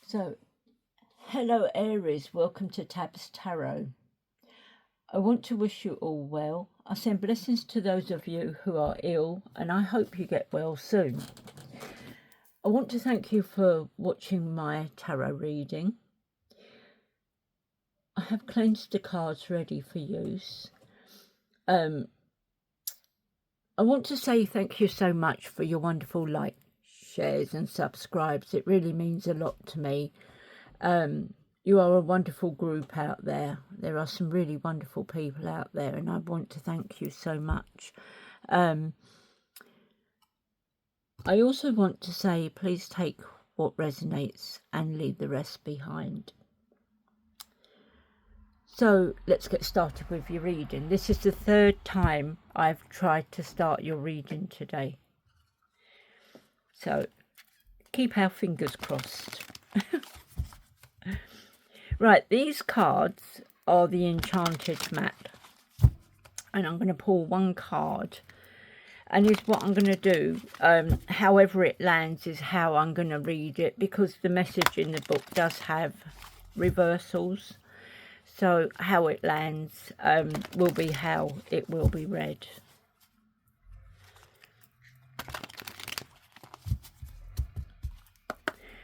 So, hello Aries, welcome to Tab's Tarot. I want to wish you all well. I send blessings to those of you who are ill, and I hope you get well soon. I want to thank you for watching my tarot reading. I have cleansed the cards ready for use. I want to say thank you so much for your wonderful likes, shares and subscribes. It really means a lot to me. You are a wonderful group out there. There are some really wonderful people out there, and I want to thank you so much. I also want to say, please take what resonates and leave the rest behind. So let's get started with your reading. This is the third time I've tried to start your reading today. So keep our fingers crossed. Right, these cards are the Enchanted Map. And I'm going to pull one card. And it's what I'm going to do. However it lands is how I'm going to read it. Because the message in the book does have reversals. So how it lands will be how it will be read.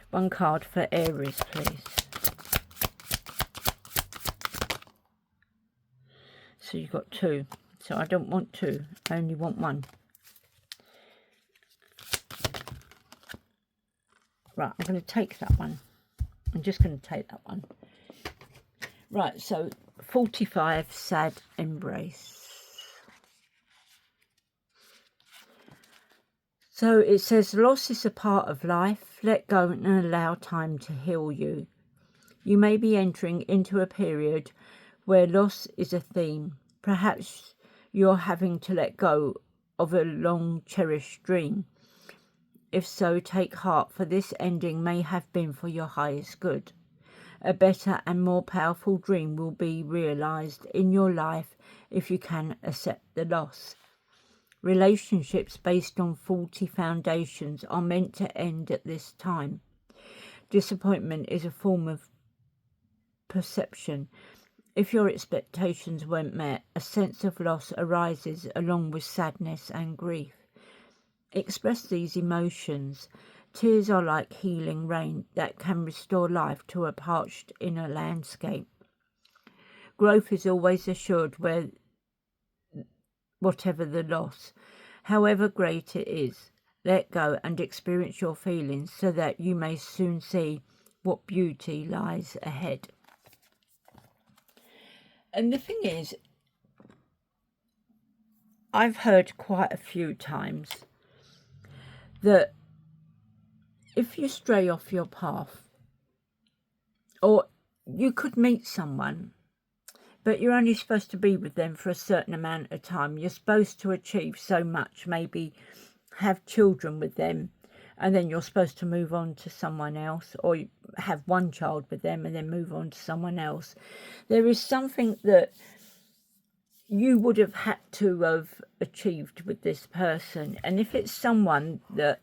One card for Aries, please. So you've got two. So I don't want two. I only want one. Right, I'm going to take that one. I'm just going to take that one. Right, so 45, Sad Embrace. So it says, loss is a part of life. Let go and allow time to heal you. You may be entering into a period where loss is a theme. Perhaps you're having to let go of a long cherished dream. If so, take heart, for this ending may have been for your highest good. A better and more powerful dream will be realised in your life if you can accept the loss. Relationships based on faulty foundations are meant to end at this time. Disappointment is a form of perception. If your expectations weren't met, a sense of loss arises along with sadness and grief. Express these emotions. Tears are like healing rain that can restore life to a parched inner landscape. Growth is always assured whatever the loss, however great it is. Let go and experience your feelings so that you may soon see what beauty lies ahead. And the thing is, I've heard quite a few times that if you stray off your path, or you could meet someone, but you're only supposed to be with them for a certain amount of time. You're supposed to achieve so much, maybe have children with them, and then you're supposed to move on to someone else, or have one child with them and then move on to someone else. There is something that you would have had to have achieved with this person. And if it's someone that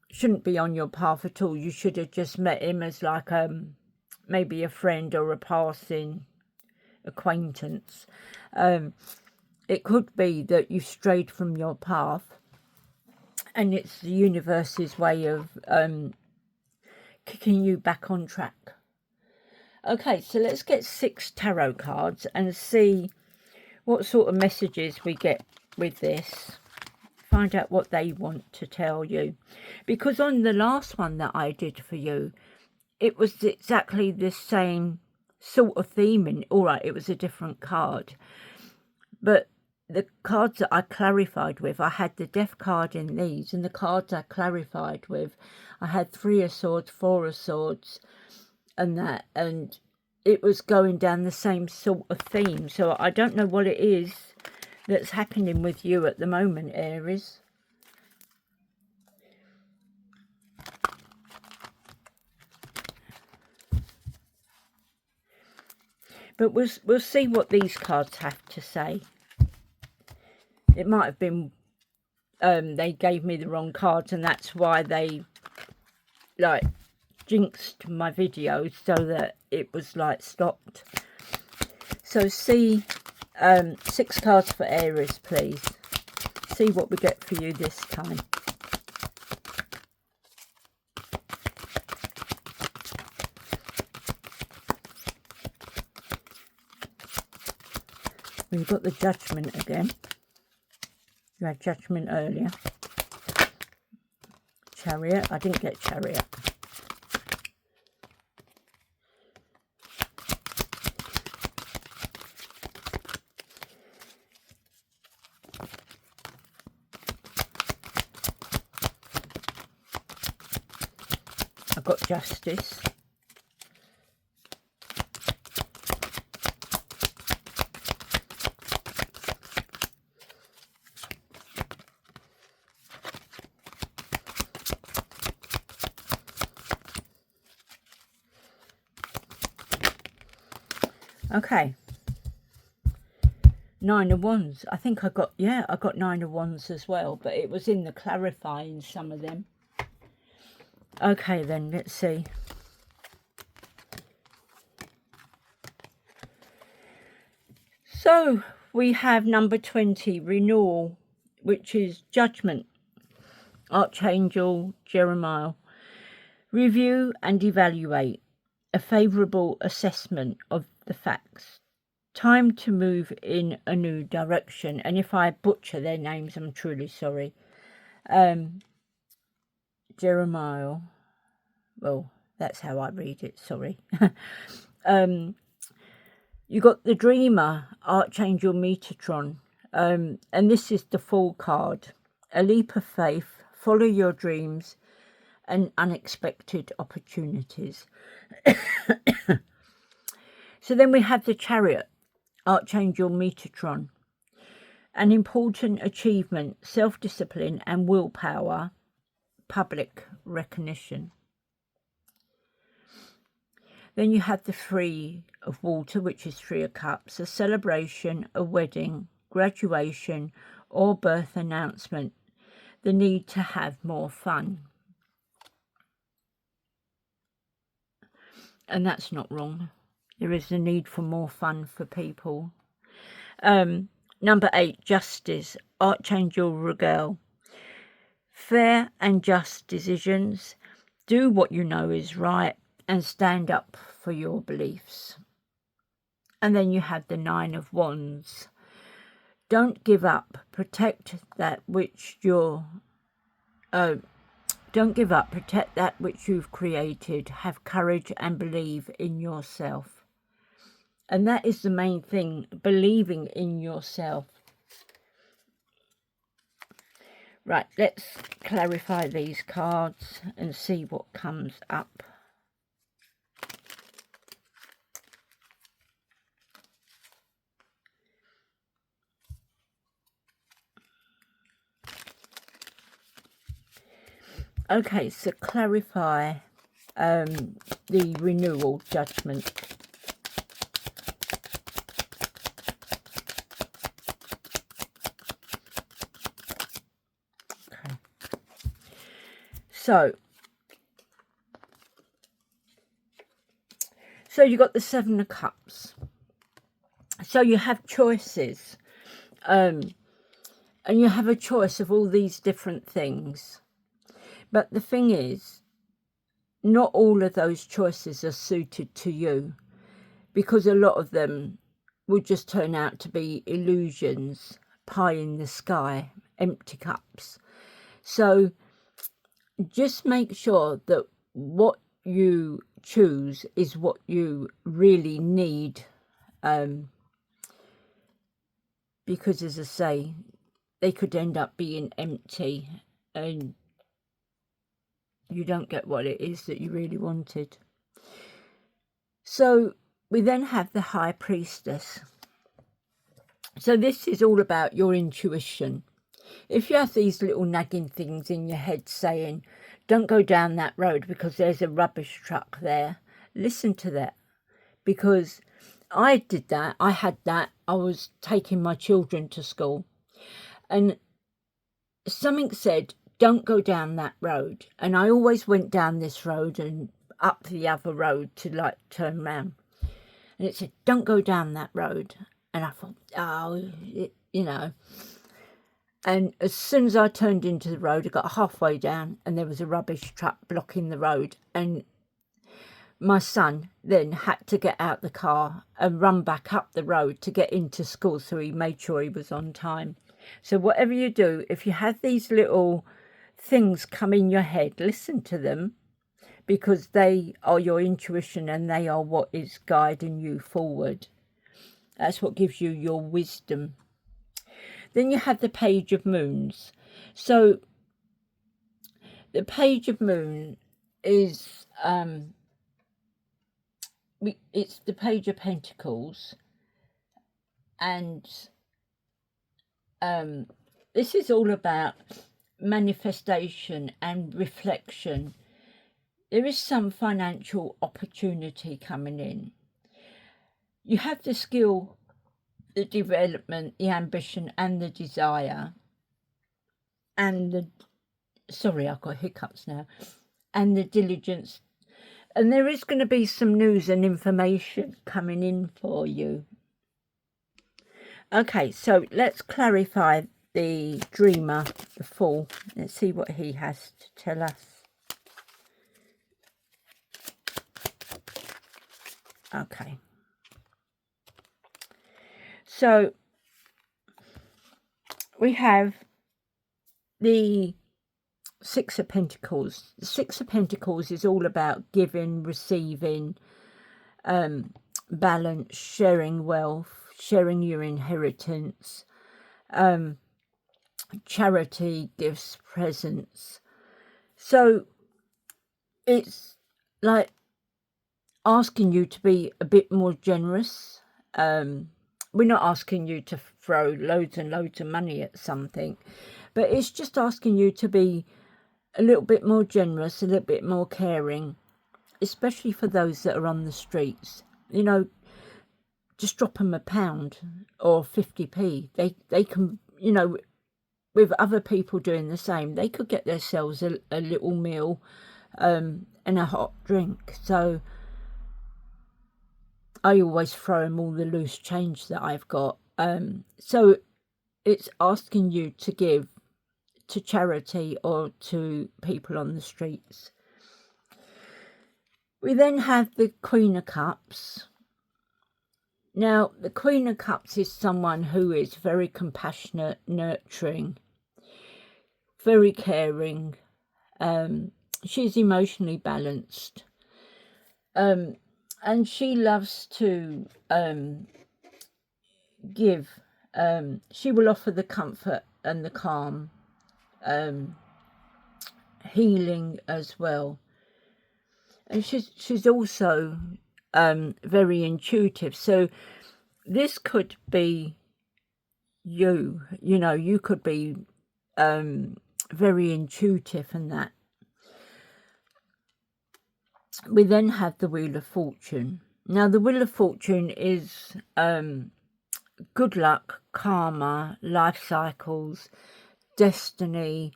shouldn't be on your path at all, you should have just met him as like maybe a friend or a passing acquaintance. It could be that you strayed from your path, and it's the universe's way of kicking you back on track. Okay, so let's get 6 tarot cards and see what sort of messages we get with this. Find out what they want to tell you. Because on the last one that I did for you, it was exactly the same sort of theming. All right, it was a different card. But the cards that I clarified with, I had the Death card in these, and the cards I clarified with, I had 3 of Swords, 4 of Swords, and that, and it was going down the same sort of theme. So I don't know what it is that's happening with you at the moment, Aries. But we'll see what these cards have to say. It might have been they gave me the wrong cards, and that's why they like jinxed my video so that it was like stopped. So see 6 cards for Aries, please. See what we get for you this time. We've got the Judgment again. You had Judgment earlier. Chariot. I didn't get Chariot. I got Justice. Okay, 9 of Wands. I think I got, yeah, I got 9 of Wands as well, but it was in the clarifying, some of them. Okay, then, let's see. So, we have number 20, Renewal, which is Judgment. Archangel Jeremiah. Review and evaluate. A favourable assessment of the facts. Time to move in a new direction. And if I butcher their names, I'm truly sorry. Jeremiah. Well, that's how I read it, sorry. You got the Dreamer, Archangel Metatron. And this is the Fool card. A leap of faith. Follow your dreams and unexpected opportunities. So then we have the Chariot, Archangel Metatron. An important achievement, self-discipline and willpower, public recognition. Then you have the Three of Water, which is 3 of Cups, a celebration, a wedding, graduation or birth announcement, the need to have more fun. And that's not wrong. There is a need for more fun for people. Number 8, Justice, Archangel Regal. Fair and just decisions. Do what you know is right and stand up for your beliefs. And then you have the 9 of Wands. Don't give up. Protect that which you're... Don't give up. Protect that which you've created. Have courage and believe in yourself. And that is the main thing, believing in yourself. Right, let's clarify these cards and see what comes up. Okay, so clarify the renewal, Judgment. Okay. So you got the 7 of Cups. So you have choices. And you have a choice of all these different things. But the thing is, not all of those choices are suited to you, because a lot of them will just turn out to be illusions, pie in the sky, empty cups. So just make sure that what you choose is what you really need, because, as I say, they could end up being empty and you don't get what it is that you really wanted. So we then have the High Priestess. So this is all about your intuition. If you have these little nagging things in your head saying, don't go down that road because there's a rubbish truck there, listen to that. Because I did that. I had that. I was taking my children to school and something said, don't go down that road. And I always went down this road and up the other road to like turn round. And it said, don't go down that road. And I thought, oh, you know. And as soon as I turned into the road, I got halfway down and there was a rubbish truck blocking the road. And my son then had to get out the car and run back up the road to get into school. So he made sure he was on time. So whatever you do, if you have these little things come in your head, listen to them, because they are your intuition and they are what is guiding you forward. That's what gives you your wisdom. Then you have the Page of Moons. So the Page of Moon is it's the Page of Pentacles, and this is all about manifestation and reflection. There is some financial opportunity coming in. You have the skill, the development, the ambition and the desire, and the, sorry, I've got hiccups now, and the diligence. And there is going to be some news and information coming in for you. Okay, so let's clarify the dreamer, the Fool. Let's see what he has to tell us. Okay. So we have the Six of Pentacles. The Six of Pentacles is all about giving, receiving, balance, sharing wealth, sharing your inheritance, charity, gifts, presents. So it's like asking you to be a bit more generous. We're not asking you to throw loads and loads of money at something, but it's just asking you to be a little bit more generous, a little bit more caring, especially for those that are on the streets. You know, just drop them £1 or 50p. They can, you know, with other people doing the same, they could get themselves a little meal and a hot drink. So I always throw them all the loose change that I've got. So it's asking you to give to charity or to people on the streets. We then have the Queen of Cups. Now, the Queen of Cups is someone who is very compassionate, nurturing, very caring. She's emotionally balanced. And she loves to give. She will offer the comfort and the calm, healing as well. And she's also very intuitive. So this could be you. You know, you could be very intuitive and that. We then have the Wheel of Fortune. Now, the Wheel of Fortune is good luck, karma, life cycles, destiny.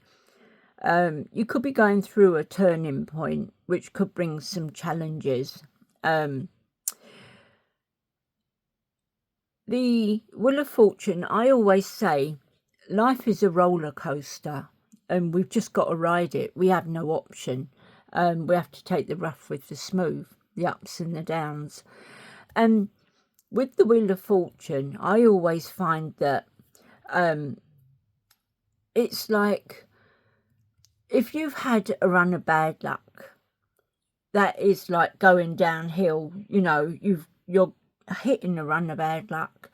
You could be going through a turning point, which could bring some challenges. The Wheel of Fortune, I always say, life is a roller coaster and we've just got to ride it. We have no option. We have to take the rough with the smooth, the ups and the downs. And with the Wheel of Fortune, I always find that it's like, if you've had a run of bad luck, that is like going downhill. You know, you're hitting a run of bad luck.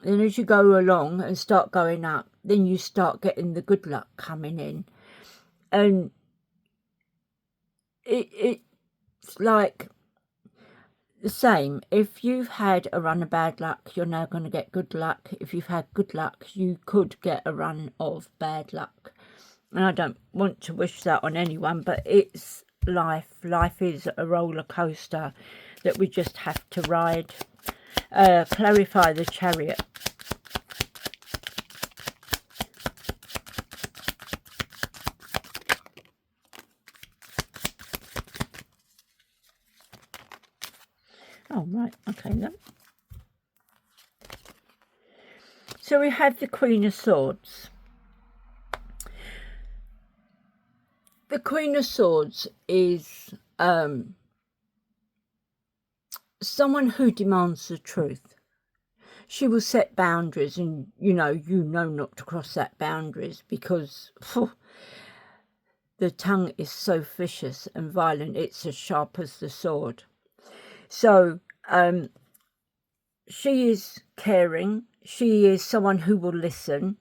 Then as you go along and start going up, then you start getting the good luck coming in. And it's like the same. If you've had a run of bad luck, you're now going to get good luck. If you've had good luck, you could get a run of bad luck. And I don't want to wish that on anyone, but it's life. Life is a roller coaster that we just have to ride. Clarify the Chariot. Oh, right. Okay, then. So we have the Queen of Swords. The Queen of Swords is someone who demands the truth. She will set boundaries, and you know not to cross that boundaries, because the tongue is so vicious and violent. It's as sharp as the sword. So she is caring. She is someone who will listen,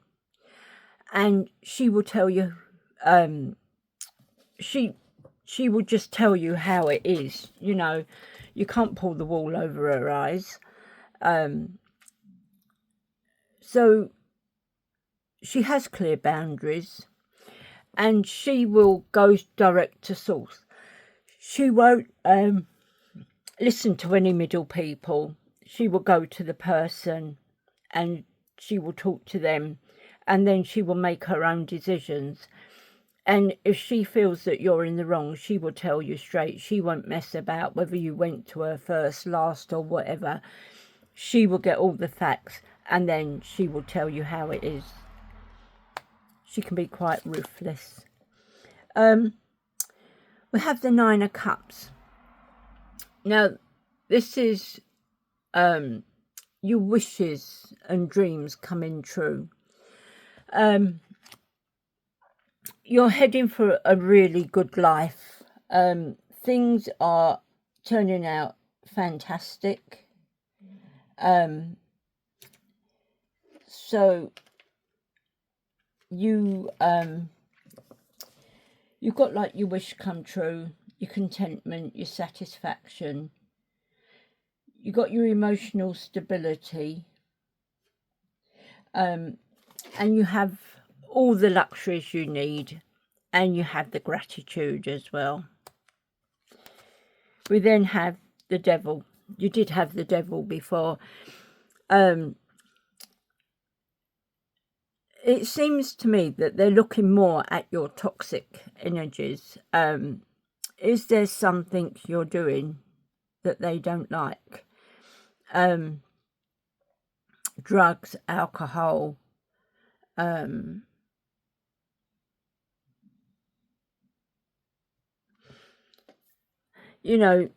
and she will tell you. She will just tell you how it is. You know, you can't pull the wool over her eyes. So she has clear boundaries, and she will go direct to source. She won't listen to any middle people. She will go to the person and she will talk to them, and then she will make her own decisions. And if she feels that you're in the wrong, she will tell you straight. She won't mess about whether you went to her first, last, or whatever. She will get all the facts, and then she will tell you how it is. She can be quite ruthless. We have the Nine of Cups. Now, this is your wishes and dreams coming true. You're heading for a really good life. Things are turning out fantastic. So you've got like your wish come true, your contentment, your satisfaction. You got your emotional stability, and you have all the luxuries you need, and you have the gratitude as well. We then have the devil. You did have the devil before. It seems to me that they're looking more at your toxic energies. Is there something you're doing that they don't like? Drugs, alcohol, you know,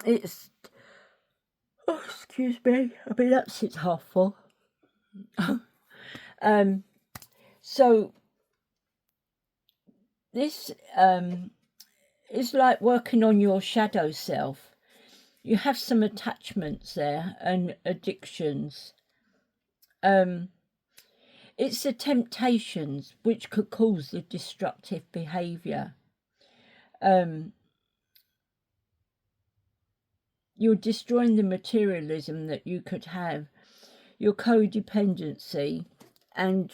it's, oh, excuse me, I mean, that's it's half full. So this is like working on your shadow self. You have some attachments there and addictions. It's the temptations which could cause the destructive behaviour. You're destroying the materialism that you could have, your codependency, and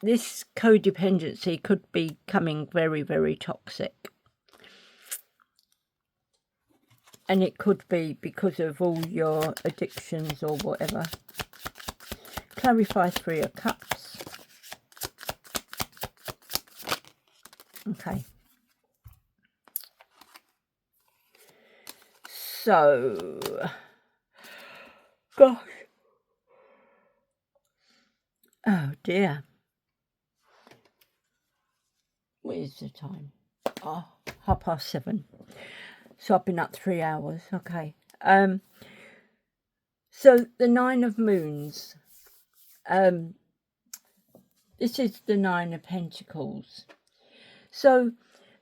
this codependency could be becoming very, very toxic. And it could be because of all your addictions or whatever. Clarify Three of Cups. Okay. So, gosh. Oh dear. What is the time? Oh, 7:30. So I've been up 3 hours. Okay. So the Nine of Moons. This is the Nine of Pentacles. So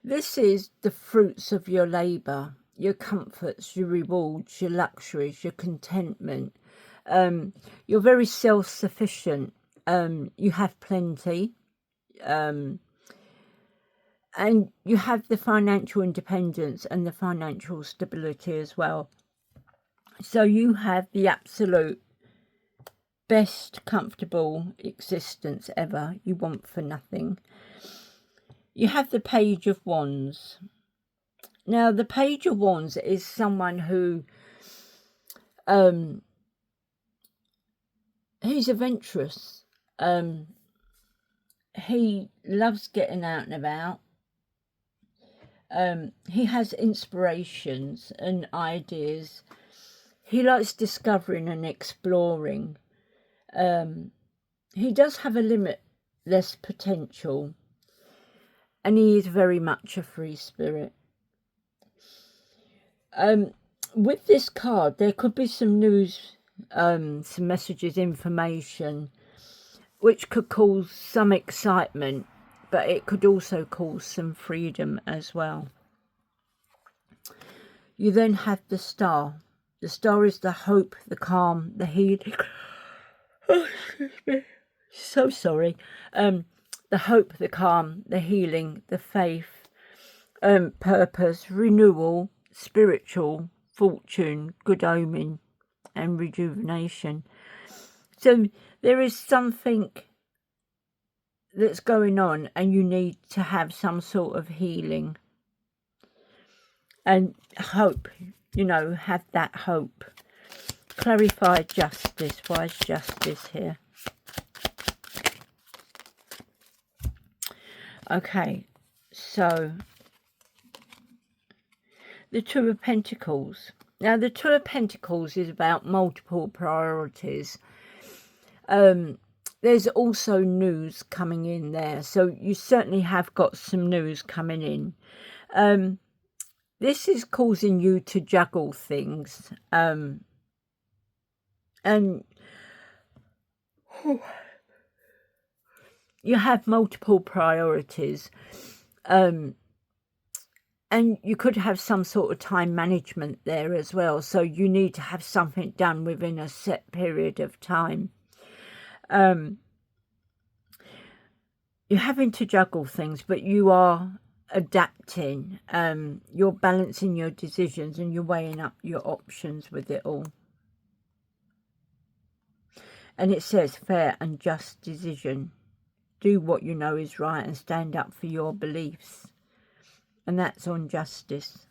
this is the fruits of your labour, your comforts, your rewards, your luxuries, your contentment. You're very self-sufficient. You have plenty. And you have the financial independence and the financial stability as well. So you have the absolute best comfortable existence ever. You want for nothing. You have the Page of Wands. Now, the Page of Wands is someone who he's adventurous. He loves getting out and about. He has inspirations and ideas. He likes discovering and exploring. He does have a limitless potential, and he is very much a free spirit. With this card, there could be some news, some messages, information, which could cause some excitement, but it could also cause some freedom as well. You then have the star. The star is the hope, the calm, the healing. Oh, excuse me. So sorry. The hope, the calm, the healing, the faith, purpose, renewal, spiritual, fortune, good omen, and rejuvenation. So there is something that's going on, and you need to have some sort of healing and hope, you know, have that hope. Clarify justice. Why is justice here? Okay, so the Two of Pentacles. Now, the Two of Pentacles is about multiple priorities. There's also news coming in there, so you certainly have got some news coming in. This is causing you to juggle things, and you have multiple priorities, and you could have some sort of time management there as well, so you need to have something done within a set period of time. You're having to juggle things, but you are adapting. You're balancing your decisions, and you're weighing up your options with it all. And it says fair and just decision. Do what you know is right and stand up for your beliefs. And that's on justice.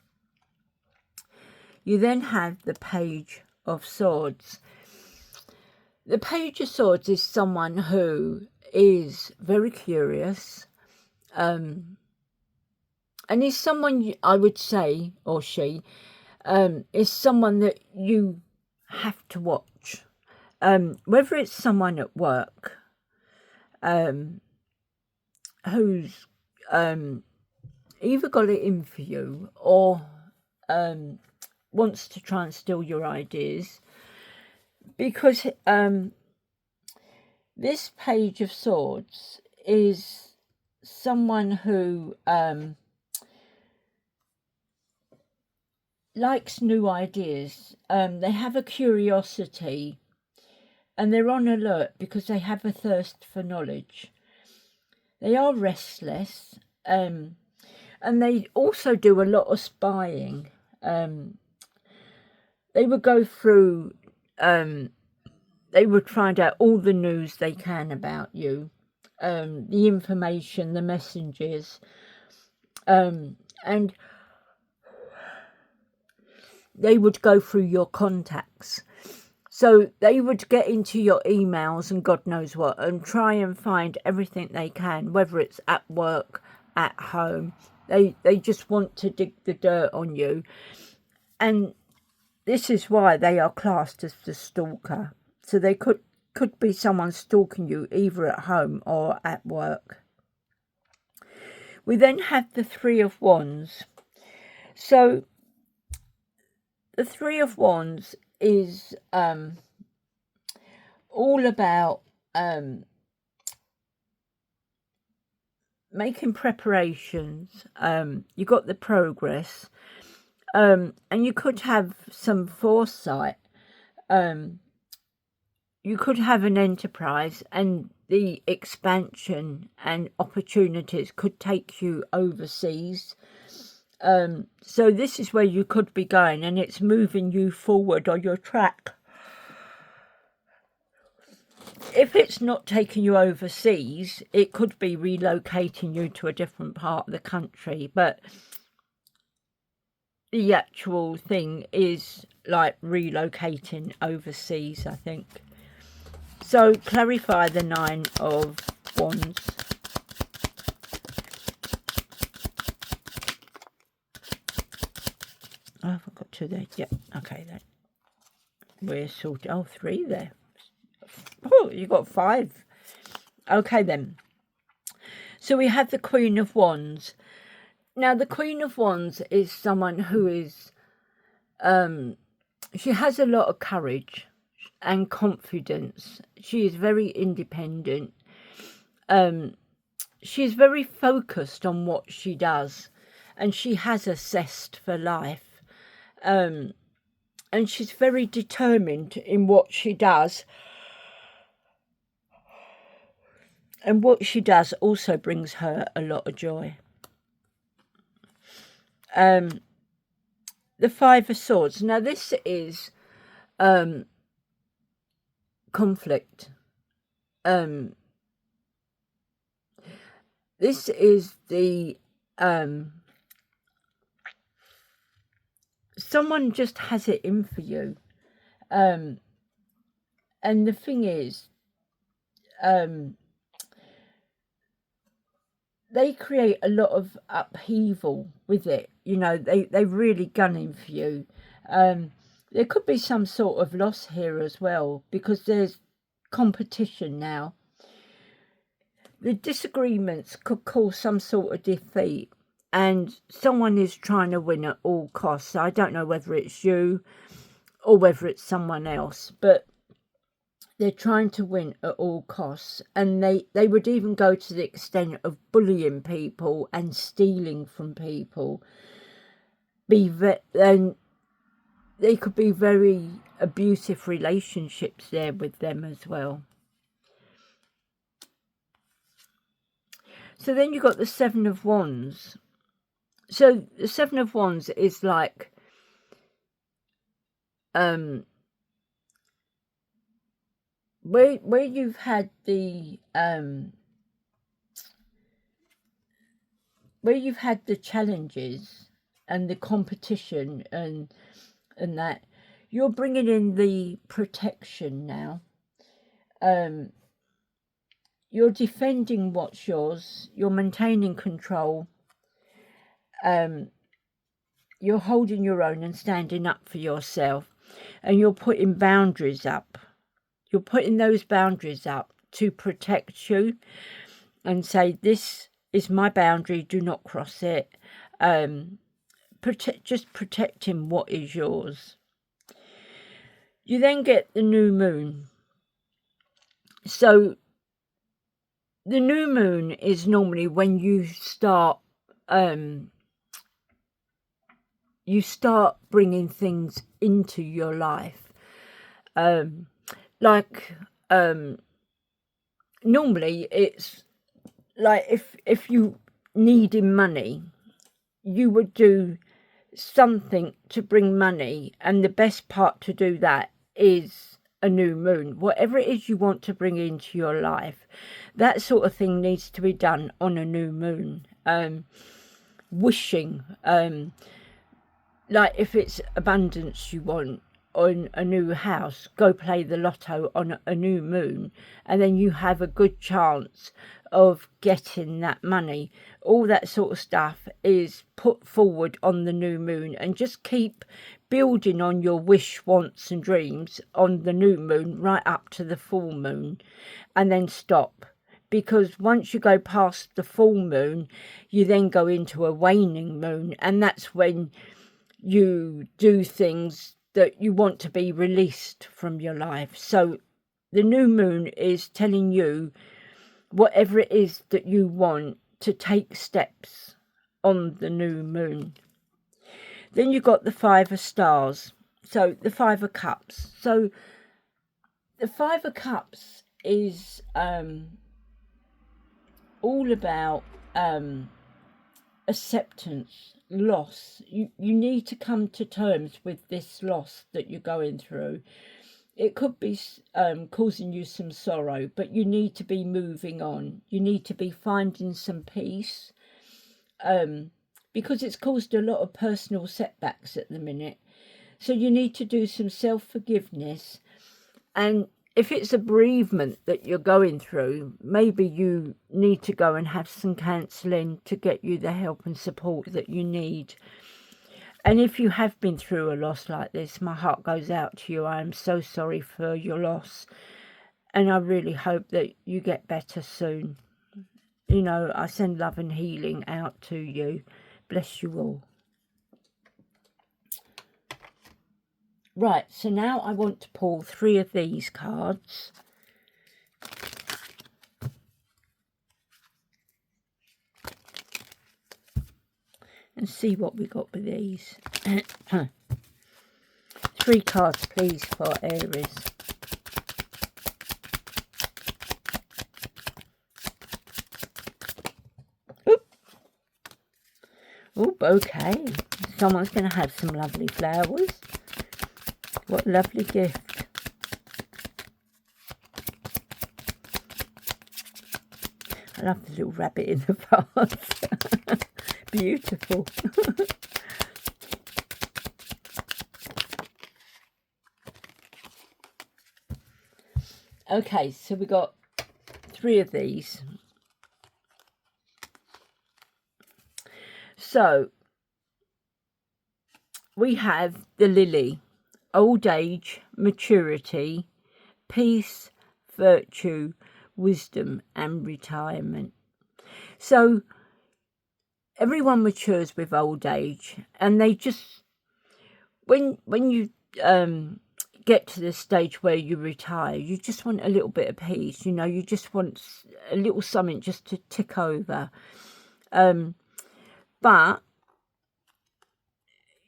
You then have the Page of Swords. The Page of Swords is someone who is very curious, and is someone, I would say, or she, is someone that you have to watch. Whether it's someone at work who's either got it in for you, or wants to try and steal your ideas, because this Page of Swords is someone who likes new ideas. They have a curiosity, and they're on alert because they have a thirst for knowledge. They are restless, and they also do a lot of spying. They would go through, they would find out all the news they can about you, the information, the messages, and they would go through your contacts. So they would get into your emails and God knows what, and try and find everything they can, whether it's at work, at home. They just want to dig the dirt on you. And this is why they are classed as the stalker. So they could be someone stalking you either at home or at work. We then have the Three of Wands. So the Three of Wands is all about making preparations. You got the progress, and you could have some foresight. You could have an enterprise, and the expansion and opportunities could take you overseas. So this is where you could be going, and it's moving you forward on your track. If it's not taking you overseas, it could be relocating you to a different part of the country, but the actual thing is like relocating overseas, I think. So clarify the Nine of Wands. Oh, I've got 2 there. Yep. Okay, then. We're sorted. Oh, 3 there. Oh, you got 5. Okay, then. So we have the Queen of Wands. Now, the Queen of Wands is someone who is, she has a lot of courage and confidence. She is very independent. She's very focused on what she does, and she has a zest for life. And she's very determined in what she does. And what she does also brings her a lot of joy. The 5 of Swords. Now, this is conflict. This is the someone just has it in for you. And the thing is, they create a lot of upheaval with it. You know, they're really gunning for you. There could be some sort of loss here as well, because there's competition now. The disagreements could cause some sort of defeat, and someone is trying to win at all costs. I don't know whether it's you or whether it's someone else, but they're trying to win at all costs, and they would even go to the extent of bullying people and stealing from people. And they could be very abusive relationships there with them as well. So then you've got the 7 of Wands. So the 7 of Wands is like where you've had the challenges and the competition and that, you're bringing in the protection now. You're defending what's yours. You're maintaining control. You're holding your own and standing up for yourself, and you're putting boundaries up. You're putting those boundaries up to protect you and say, this is my boundary, do not cross it. Just protecting what is yours. You then get the new moon. So the new moon is normally when you start bringing things into your life. Normally it's like if you needed money, you would do something to bring money, and the best part to do that is a new moon. Whatever it is you want to bring into your life, that sort of thing needs to be done on a new moon. Wishing, like if it's abundance you want on a new house, go play the lotto on a new moon, and then you have a good chance of getting that money. All that sort of stuff is put forward on the new moon, and just keep building on your wish, wants and dreams on the new moon right up to the full moon, and then stop. Because once you go past the full moon, you then go into a waning moon, and that's when you do things that you want to be released from your life. So the new moon is telling you whatever it is that you want to take steps on the new moon. Then you've got the 5 of Stars. So the 5 of Cups. So the 5 of Cups is all about acceptance, loss. You need to come to terms with this loss that you're going through. It could be causing you some sorrow, but you need to be moving on. You need to be finding some peace, because it's caused a lot of personal setbacks at the minute. So you need to do some self-forgiveness. And if it's a bereavement that you're going through, maybe you need to go and have some counselling to get you the help and support that you need. And if you have been through a loss like this, my heart goes out to you. I am so sorry for your loss. And I really hope that you get better soon. You know, I send love and healing out to you. Bless you all. Right, so now I want to pull 3 of these cards. And see what we got with these. 3 cards, please, for Aries. Oh, bouquet. Someone's going to have some lovely flowers. What a lovely gift. I love the little rabbit in the vase. Beautiful. Okay, so we got 3 of these. So we have the lily, old age, maturity, peace, virtue, wisdom and retirement. So everyone matures with old age, and they just, when you get to the stage where you retire, you just want a little bit of peace, you know, you just want a little something just to tick over. But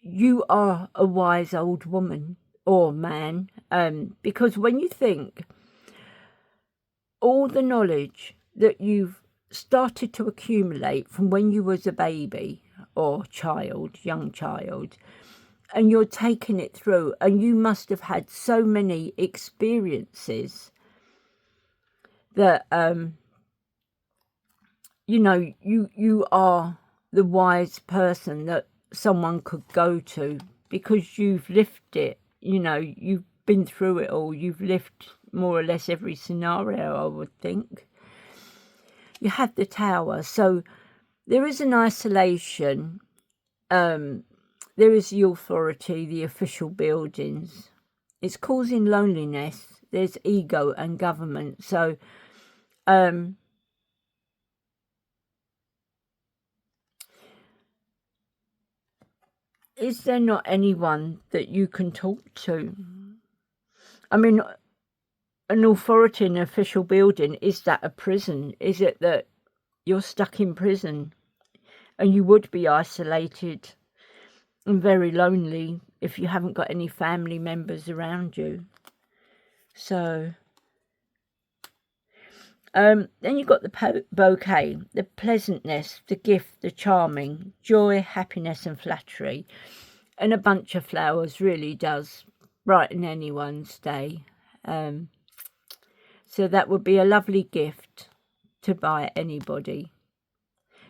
you are a wise old woman or man, because when you think all the knowledge that you've started to accumulate from when you was a baby or child, young child, and you're taking it through, and you must have had so many experiences that you know, you are the wise person that someone could go to, because you've lived it, you know, you've been through it all, you've lived more or less every scenario, I would think. You have the Tower, so there is an isolation, there is the authority, the official buildings. It's causing loneliness, there's ego and government. So is there not anyone that you can talk to? I mean, an authority in an official building, is that a prison? Is it that you're stuck in prison and you would be isolated and very lonely if you haven't got any family members around you? So then you've got the bouquet, the pleasantness, the gift, the charming, joy, happiness and flattery. And a bunch of flowers really does brighten anyone's day. So that would be a lovely gift to buy anybody.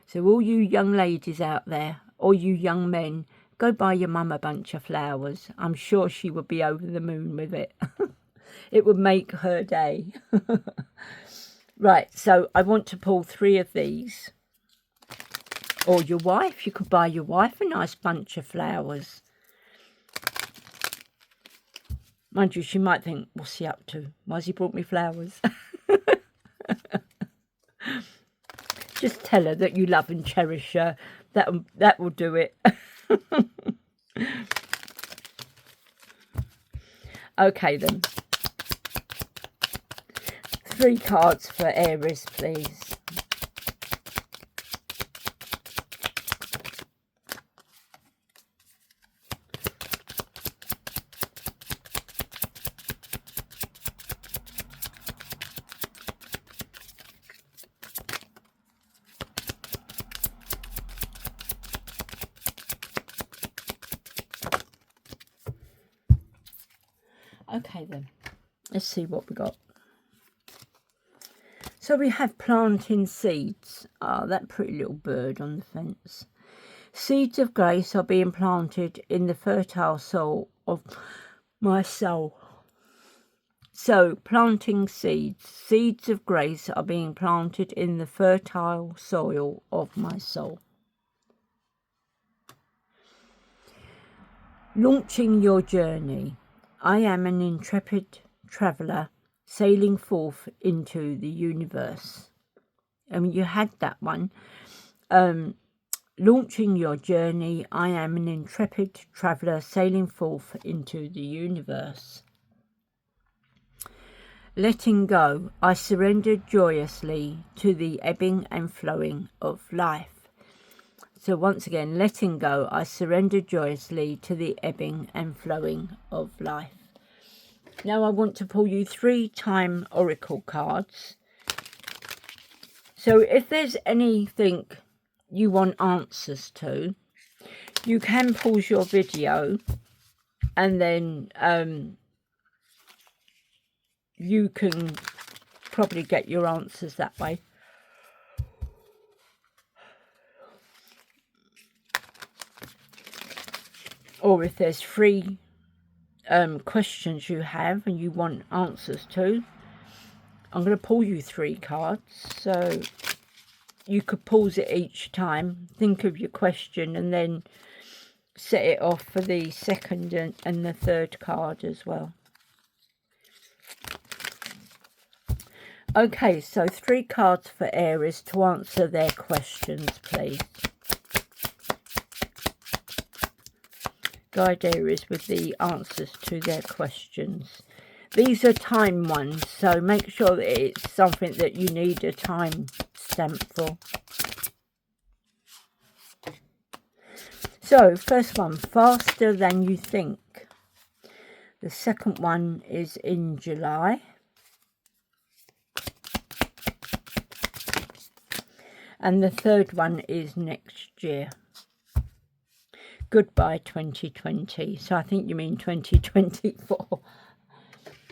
So all you young ladies out there, or you young men, go buy your mum a bunch of flowers. I'm sure she would be over the moon with it. It would make her day. Right, so I want to pull 3 of these. Or your wife. You could buy your wife a nice bunch of flowers. Mind you, she might think, what's he up to? Why's he brought me flowers? Just tell her that you love and cherish her. That will do it. Okay then. 3 cards for Aries, please. Okay then, let's see what we got. So we have planting seeds. Ah, that pretty little bird on the fence. Seeds of grace are being planted in the fertile soul of my soul. So planting seeds. Seeds of grace are being planted in the fertile soil of my soul. Launching your journey. I am an intrepid traveller sailing forth into the universe. I mean, you had that one. Launching your journey. I am an intrepid traveller sailing forth into the universe. Letting go. I surrender joyously to the ebbing and flowing of life. So once again, letting go, I surrender joyously to the ebbing and flowing of life. Now I want to pull you 3 time oracle cards. So if there's anything you want answers to, you can pause your video and then you can probably get your answers that way. Or if there's 3 questions you have and you want answers to, I'm going to pull you 3 cards. So you could pause it each time, think of your question, and then set it off for the second and the third card as well. Okay, so 3 cards for Aries to answer their questions, please. Guide Aries with the answers to their questions. These are time ones, so make sure that it's something that you need a time stamp for. So, first one, faster than you think. The second one is in July. And the third one is next year. Goodbye 2020. So I think you mean 2024.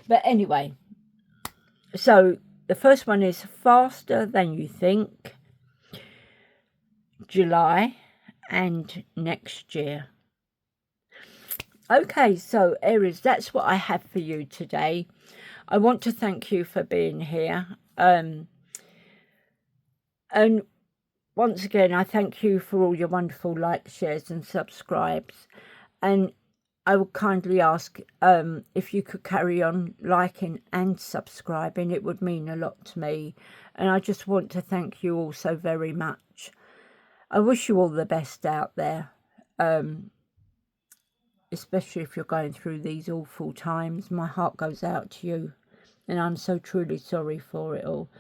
But anyway, so the first one is faster than you think. July and next year. Okay, so Aries, that's what I have for you today. I want to thank you for being here. And once again, I thank you for all your wonderful likes, shares and subscribes. And I would kindly ask if you could carry on liking and subscribing. It would mean a lot to me. And I just want to thank you all so very much. I wish you all the best out there. Especially if you're going through these awful times. My heart goes out to you. And I'm so truly sorry for it all.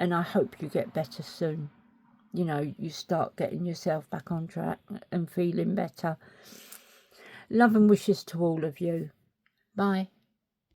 And I hope you get better soon. You know, you start getting yourself back on track and feeling better. Love and wishes to all of you. Bye.